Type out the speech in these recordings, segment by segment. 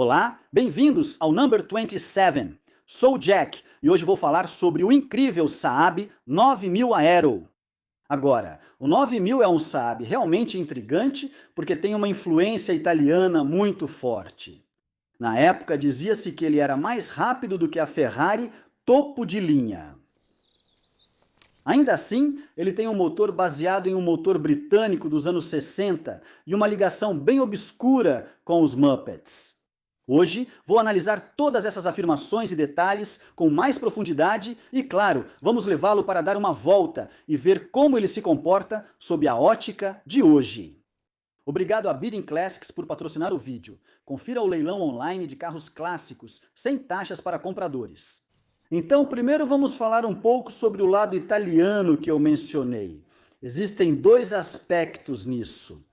Olá, bem-vindos ao Number 27. Sou o Jack e hoje vou falar sobre o incrível Saab 9000 Aero. Agora, o 9000 é um Saab realmente intrigante porque tem uma influência italiana muito forte. Na época dizia-se que ele era mais rápido do que a Ferrari topo de linha. Ainda assim, ele tem um motor baseado em um motor britânico dos anos 60 e uma ligação bem obscura com os Muppets. Hoje vou analisar todas essas afirmações e detalhes com mais profundidade e, claro, vamos levá-lo para dar uma volta e ver como ele se comporta sob a ótica de hoje. Obrigado a Bidding Classics por patrocinar o vídeo. Confira o leilão online de carros clássicos, sem taxas para compradores. Então, primeiro vamos falar um pouco sobre o lado italiano que eu mencionei. Existem dois aspectos nisso.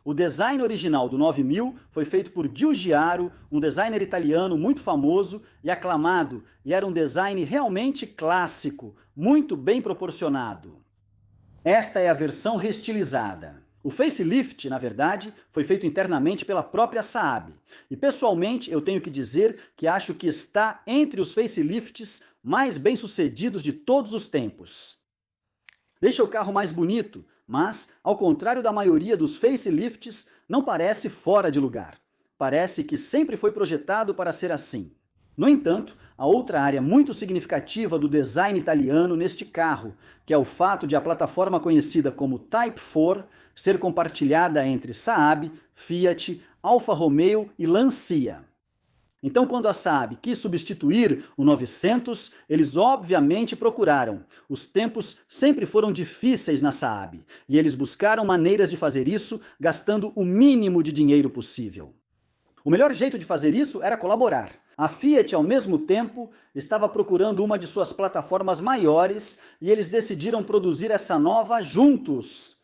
O design original do 9000 foi feito por Giugiaro, um designer italiano muito famoso e aclamado, e era um design realmente clássico, muito bem proporcionado. Esta é a versão restilizada. O facelift, na verdade, foi feito internamente pela própria Saab. E pessoalmente eu tenho que dizer que acho que está entre os facelifts mais bem-sucedidos de todos os tempos. Deixa o carro mais bonito, mas, ao contrário da maioria dos facelifts, não parece fora de lugar. Parece que sempre foi projetado para ser assim. No entanto, a outra área muito significativa do design italiano neste carro, que é o fato de a plataforma conhecida como Type 4 ser compartilhada entre Saab, Fiat, Alfa Romeo e Lancia. Então, quando a Saab quis substituir o 900, eles obviamente procuraram. Os tempos sempre foram difíceis na Saab, e eles buscaram maneiras de fazer isso gastando o mínimo de dinheiro possível. O melhor jeito de fazer isso era colaborar. A Fiat, ao mesmo tempo, estava procurando uma de suas plataformas maiores e eles decidiram produzir essa nova juntos.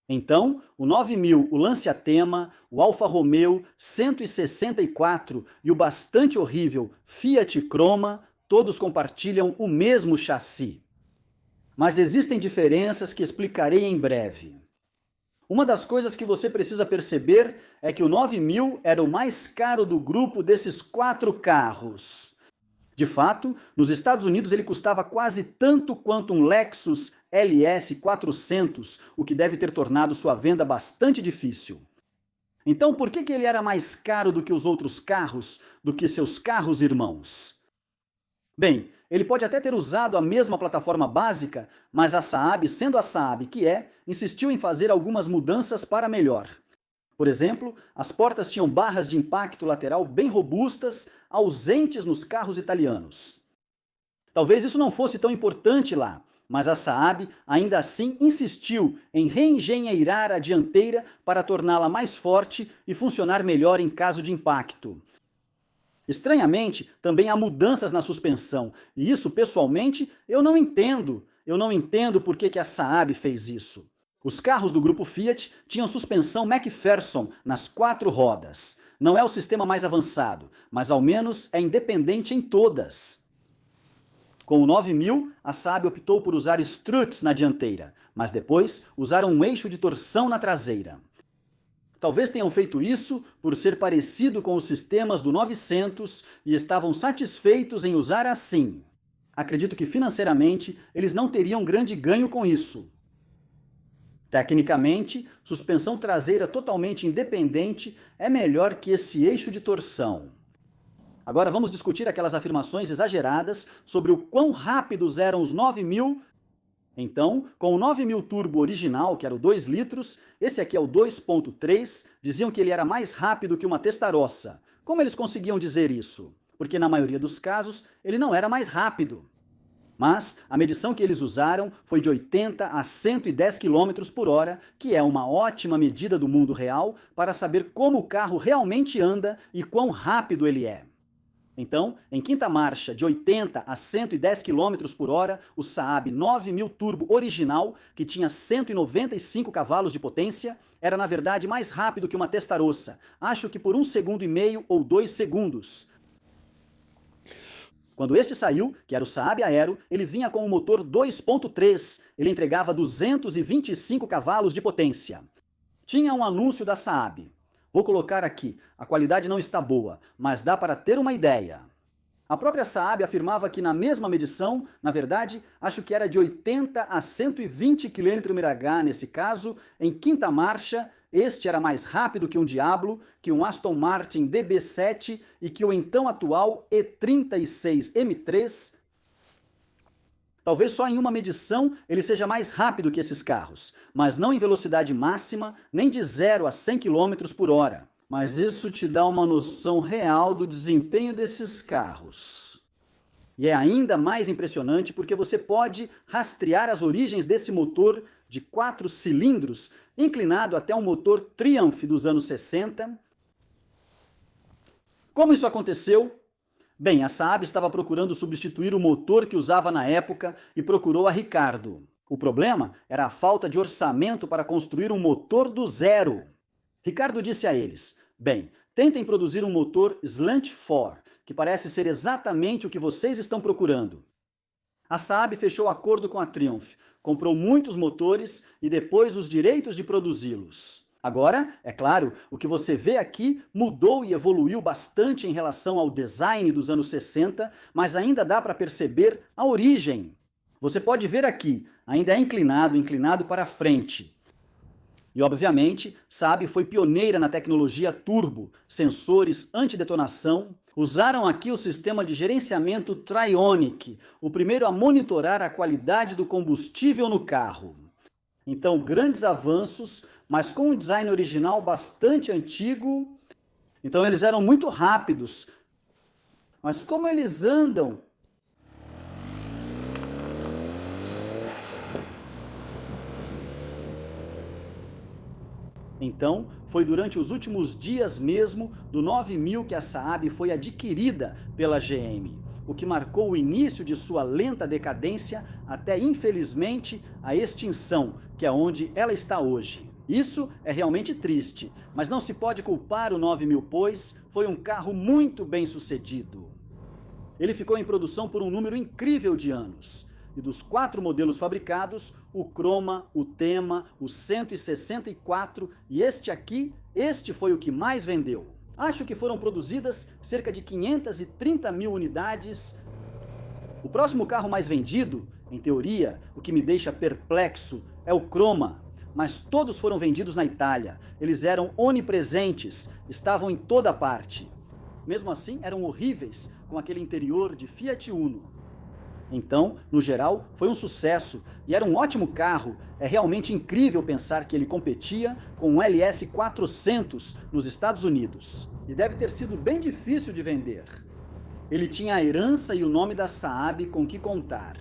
Então, o 9000, o Lancia Thema, o Alfa Romeo 164 e o bastante horrível Fiat Croma, todos compartilham o mesmo chassi. Mas existem diferenças que explicarei em breve. Uma das coisas que você precisa perceber é que o 9000 era o mais caro do grupo desses 4 carros. De fato, nos Estados Unidos ele custava quase tanto quanto um Lexus LS 400, o que deve ter tornado sua venda bastante difícil. Então, por que ele era mais caro do que os outros carros, do que seus carros irmãos? Bem, ele pode até ter usado a mesma plataforma básica, mas a Saab, sendo a Saab que é, insistiu em fazer algumas mudanças para melhor. Por exemplo, as portas tinham barras de impacto lateral bem robustas, ausentes nos carros italianos. Talvez isso não fosse tão importante lá, mas a Saab ainda assim insistiu em reengenheirar a dianteira para torná-la mais forte e funcionar melhor em caso de impacto. Estranhamente, também há mudanças na suspensão, e isso, pessoalmente, eu não entendo. Eu não entendo por que a Saab fez isso. Os carros do grupo Fiat tinham suspensão McPherson nas 4 rodas. Não é o sistema mais avançado, mas ao menos é independente em todas. Com o 9000, a Saab optou por usar struts na dianteira, mas depois usaram um eixo de torção na traseira. Talvez tenham feito isso por ser parecido com os sistemas do 900 e estavam satisfeitos em usar assim. Acredito que financeiramente eles não teriam grande ganho com isso. Tecnicamente, suspensão traseira totalmente independente é melhor que esse eixo de torção. Agora vamos discutir aquelas afirmações exageradas sobre o quão rápidos eram os 9000. Então, com o 9000 Turbo original, que era o 2 litros, esse aqui é o 2.3, diziam que ele era mais rápido que uma Testarossa. Como eles conseguiam dizer isso? Porque na maioria dos casos ele não era mais rápido. Mas a medição que eles usaram foi de 80 a 110 km por hora, que é uma ótima medida do mundo real para saber como o carro realmente anda e quão rápido ele é. Então, em quinta marcha, de 80 a 110 km por hora, o Saab 9000 Turbo original, que tinha 195 cavalos de potência, era na verdade mais rápido que uma Testarossa, acho que por 1,5 segundo ou 2 segundos. Quando este saiu, que era o Saab Aero, ele vinha com um motor 2.3, ele entregava 225 cavalos de potência. Tinha um anúncio da Saab. Vou colocar aqui, a qualidade não está boa, mas dá para ter uma ideia. A própria Saab afirmava que na mesma medição, na verdade, acho que era de 80 a 120 km/h nesse caso, em quinta marcha, este era mais rápido que um Diablo, que um Aston Martin DB7 e que o então atual E36 M3. Talvez só em uma medição ele seja mais rápido que esses carros, mas não em velocidade máxima, nem de 0 a 100 km/h. Mas isso te dá uma noção real do desempenho desses carros. E é ainda mais impressionante porque você pode rastrear as origens desse motor de 4 cilindros, inclinado até um motor Triumph dos anos 60. Como isso aconteceu? Bem, a Saab estava procurando substituir o motor que usava na época e procurou a Ricardo. O problema era a falta de orçamento para construir um motor do zero. Ricardo disse a eles: bem, tentem produzir um motor Slant 4, que parece ser exatamente o que vocês estão procurando. A Saab fechou acordo com a Triumph, comprou muitos motores e depois os direitos de produzi-los. Agora, é claro, o que você vê aqui mudou e evoluiu bastante em relação ao design dos anos 60, mas ainda dá para perceber a origem. Você pode ver aqui, ainda é inclinado para frente. E, obviamente, Saab foi pioneira na tecnologia turbo, sensores antidetonação. Usaram aqui o sistema de gerenciamento Trionic, o primeiro a monitorar a qualidade do combustível no carro. Então, grandes avanços, mas com um design original bastante antigo. Então, eles eram muito rápidos. Mas como eles andam? Então, foi durante os últimos dias mesmo do 9000 que a Saab foi adquirida pela GM, o que marcou o início de sua lenta decadência até, infelizmente, a extinção, que é onde ela está hoje. Isso é realmente triste, mas não se pode culpar o 9000, pois foi um carro muito bem sucedido. Ele ficou em produção por um número incrível de anos. E dos 4 modelos fabricados, o Croma, o Tema, o 164 e este aqui, este foi o que mais vendeu. Acho que foram produzidas cerca de 530 mil unidades. O próximo carro mais vendido, em teoria, o que me deixa perplexo, é o Croma. Mas todos foram vendidos na Itália. Eles eram onipresentes, estavam em toda parte. Mesmo assim, eram horríveis, com aquele interior de Fiat Uno. Então, no geral, foi um sucesso e era um ótimo carro. É realmente incrível pensar que ele competia com um LS 400 nos Estados Unidos. E deve ter sido bem difícil de vender. Ele tinha a herança e o nome da Saab com que contar.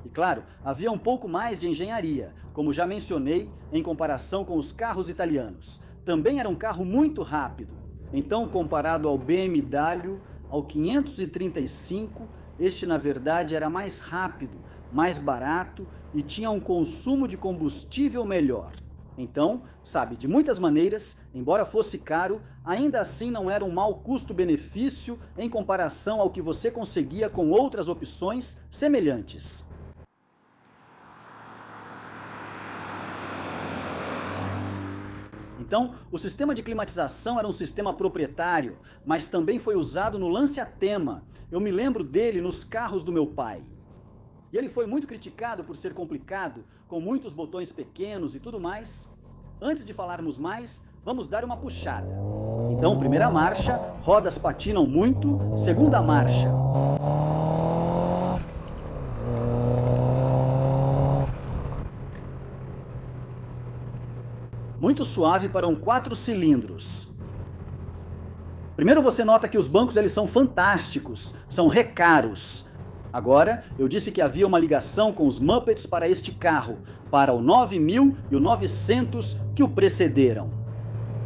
E claro, havia um pouco mais de engenharia, como já mencionei, em comparação com os carros italianos. Também era um carro muito rápido. Então, comparado ao BMW, ao 535, este, na verdade, era mais rápido, mais barato e tinha um consumo de combustível melhor. Então, sabe, de muitas maneiras, embora fosse caro, ainda assim não era um mau custo-benefício em comparação ao que você conseguia com outras opções semelhantes. Então, o sistema de climatização era um sistema proprietário, mas também foi usado no Lancia Thema. Eu me lembro dele nos carros do meu pai. E ele foi muito criticado por ser complicado, com muitos botões pequenos e tudo mais. Antes de falarmos mais, vamos dar uma puxada. Então, primeira marcha, rodas patinam muito. Segunda marcha. Muito suave para um 4 cilindros. Primeiro você nota que os bancos eles são fantásticos, são recaros. Agora, eu disse que havia uma ligação com os Muppets para este carro, para o 9000 e o 900 que o precederam.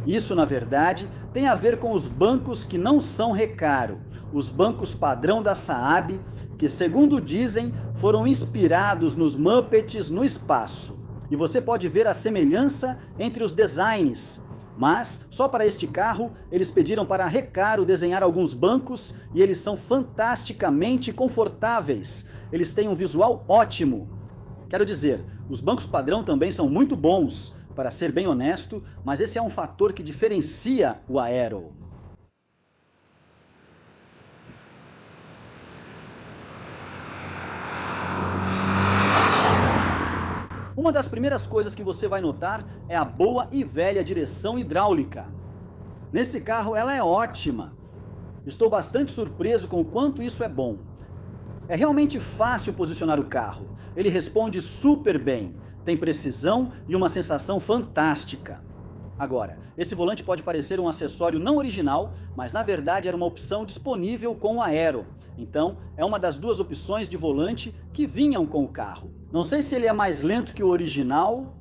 Isso, na verdade, tem a ver com os bancos que não são recaro, os bancos padrão da Saab, que, segundo dizem, foram inspirados nos Muppets no espaço. E você pode ver a semelhança entre os designs. Mas, só para este carro, eles pediram para a Recaro desenhar alguns bancos e eles são fantasticamente confortáveis. Eles têm um visual ótimo. Quero dizer, os bancos padrão também são muito bons. para ser bem honesto, mas esse é um fator que diferencia o Aero. Uma das primeiras coisas que você vai notar é a boa e velha direção hidráulica. Nesse carro ela é ótima. Estou bastante surpreso com o quanto isso é bom. É realmente fácil posicionar o carro. Ele responde super bem, tem precisão e uma sensação fantástica. Agora, esse volante pode parecer um acessório não original, mas na verdade era uma opção disponível com o Aero. Então, é uma das duas opções de volante que vinham com o carro. Não sei se ele é mais lento que o original.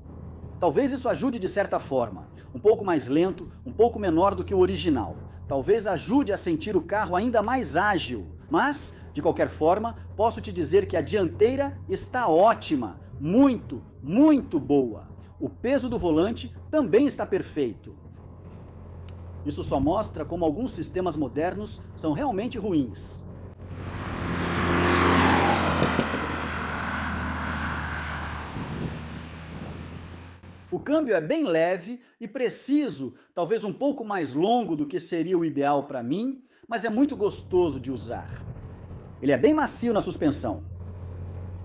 Talvez isso ajude de certa forma. Um pouco mais lento, um pouco menor do que o original. Talvez ajude a sentir o carro ainda mais ágil. Mas, de qualquer forma, posso te dizer que a dianteira está ótima. Muito, muito boa. O peso do volante também está perfeito. Isso só mostra como alguns sistemas modernos são realmente ruins. O câmbio é bem leve e preciso, talvez um pouco mais longo do que seria o ideal para mim, mas é muito gostoso de usar. Ele é bem macio na suspensão.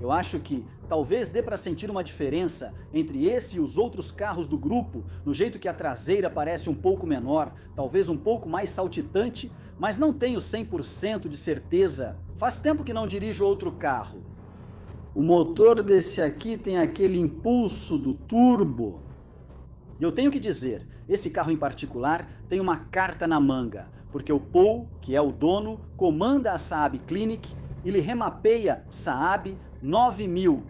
Eu acho que talvez dê para sentir uma diferença entre esse e os outros carros do grupo, no jeito que a traseira parece um pouco menor, talvez um pouco mais saltitante, mas não tenho 100% de certeza. Faz tempo que não dirijo outro carro. O motor desse aqui tem aquele impulso do turbo. E eu tenho que dizer, esse carro em particular tem uma carta na manga, porque o Paul, que é o dono, comanda a Saab Clinic e ele remapeia Saab 9000.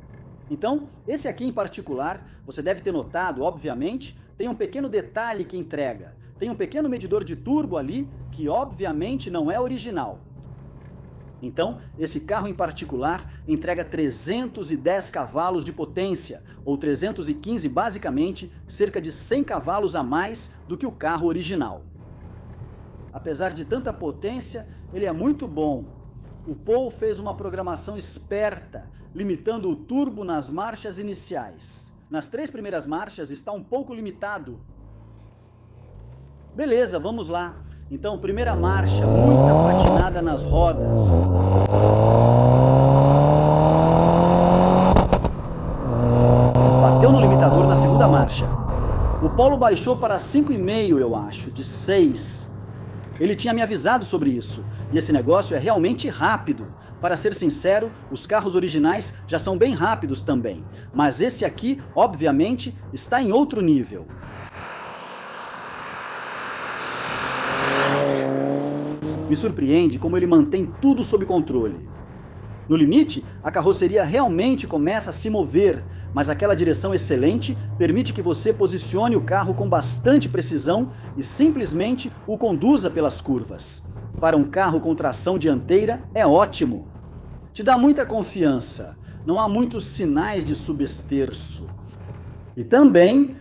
Então, esse aqui em particular, você deve ter notado, obviamente, tem um pequeno detalhe que entrega. Tem um pequeno medidor de turbo ali, que obviamente não é original. Então, esse carro em particular entrega 310 cavalos de potência, ou 315 basicamente, cerca de 100 cavalos a mais do que o carro original. Apesar de tanta potência, ele é muito bom. O Paul fez uma programação esperta, limitando o turbo nas marchas iniciais. Nas 3 primeiras marchas está um pouco limitado. Beleza, vamos lá. Então, primeira marcha, muita patinada nas rodas. Bateu no limitador na segunda marcha. O Paulo baixou para 5,5, eu acho, de 6. Ele tinha me avisado sobre isso. E esse negócio é realmente rápido. Para ser sincero, os carros originais já são bem rápidos também. Mas esse aqui, obviamente, está em outro nível. Me surpreende como ele mantém tudo sob controle. No limite, a carroceria realmente começa a se mover, mas aquela direção excelente permite que você posicione o carro com bastante precisão e simplesmente o conduza pelas curvas. Para um carro com tração dianteira, é ótimo. Te dá muita confiança, não há muitos sinais de subesterço. E também,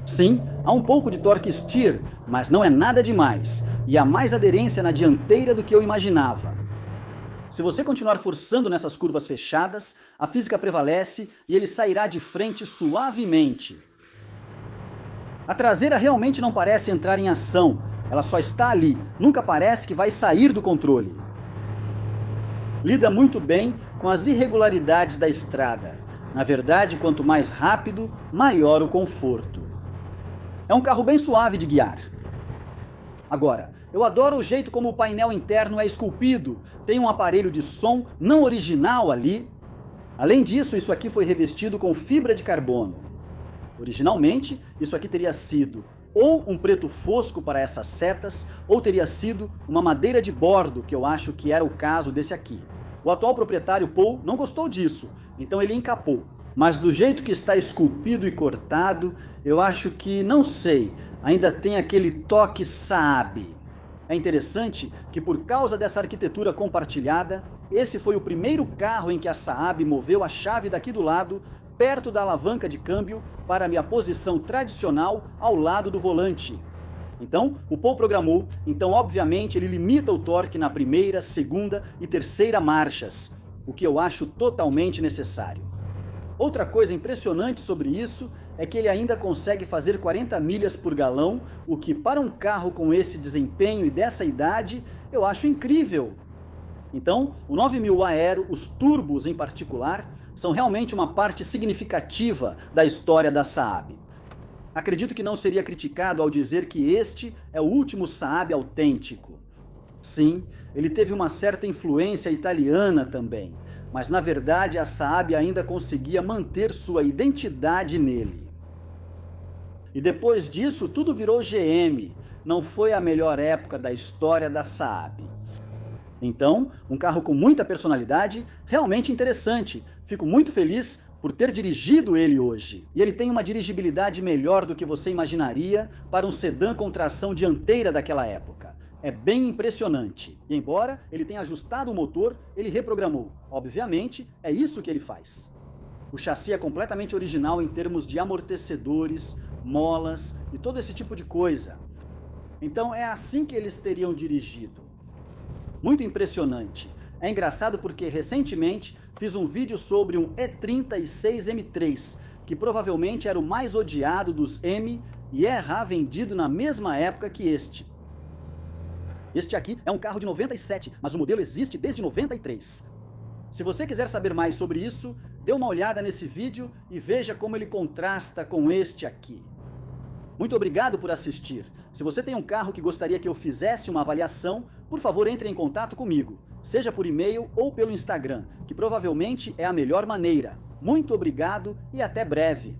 sim, há um pouco de torque steer, mas não é nada demais, e há mais aderência na dianteira do que eu imaginava. Se você continuar forçando nessas curvas fechadas, a física prevalece e ele sairá de frente suavemente. A traseira realmente não parece entrar em ação, ela só está ali, nunca parece que vai sair do controle. Lida muito bem com as irregularidades da estrada. Na verdade, quanto mais rápido, maior o conforto. É um carro bem suave de guiar. Agora, eu adoro o jeito como o painel interno é esculpido. Tem um aparelho de som não original ali. Além disso, isso aqui foi revestido com fibra de carbono. Originalmente, isso aqui teria sido ou um preto fosco para essas setas, ou teria sido uma madeira de bordo, que eu acho que era o caso desse aqui. O atual proprietário, Paul, não gostou disso, então ele encapou. Mas do jeito que está esculpido e cortado, eu acho que, não sei, ainda tem aquele toque Saab. É interessante que, por causa dessa arquitetura compartilhada, esse foi o primeiro carro em que a Saab moveu a chave daqui do lado, perto da alavanca de câmbio, para a minha posição tradicional ao lado do volante. Então, o Paul programou, então obviamente ele limita o torque na primeira, segunda e terceira marchas, o que eu acho totalmente necessário. Outra coisa impressionante sobre isso é que ele ainda consegue fazer 40 milhas por galão, o que para um carro com esse desempenho e dessa idade, eu acho incrível. Então, o 9000 Aero, os turbos em particular, são realmente uma parte significativa da história da Saab. Acredito que não seria criticado ao dizer que este é o último Saab autêntico. Sim, ele teve uma certa influência italiana também, mas na verdade a Saab ainda conseguia manter sua identidade nele. E depois disso, tudo virou GM. Não foi a melhor época da história da Saab. Então, um carro com muita personalidade, realmente interessante. Fico muito feliz por ter dirigido ele hoje. E ele tem uma dirigibilidade melhor do que você imaginaria para um sedã com tração dianteira daquela época. É bem impressionante. E embora ele tenha ajustado o motor, ele reprogramou. Obviamente, é isso que ele faz. O chassi é completamente original em termos de amortecedores, molas e todo esse tipo de coisa. Então é assim que eles teriam dirigido. Muito impressionante. É engraçado porque recentemente fiz um vídeo sobre um E36 M3, que provavelmente era o mais odiado dos M e é vendido na mesma época que este. Este aqui é um carro de 97, mas o modelo existe desde 93. Se você quiser saber mais sobre isso, dê uma olhada nesse vídeo e veja como ele contrasta com este aqui. Muito obrigado por assistir. Se você tem um carro que gostaria que eu fizesse uma avaliação, por favor entre em contato comigo, seja por e-mail ou pelo Instagram, que provavelmente é a melhor maneira. Muito obrigado e até breve.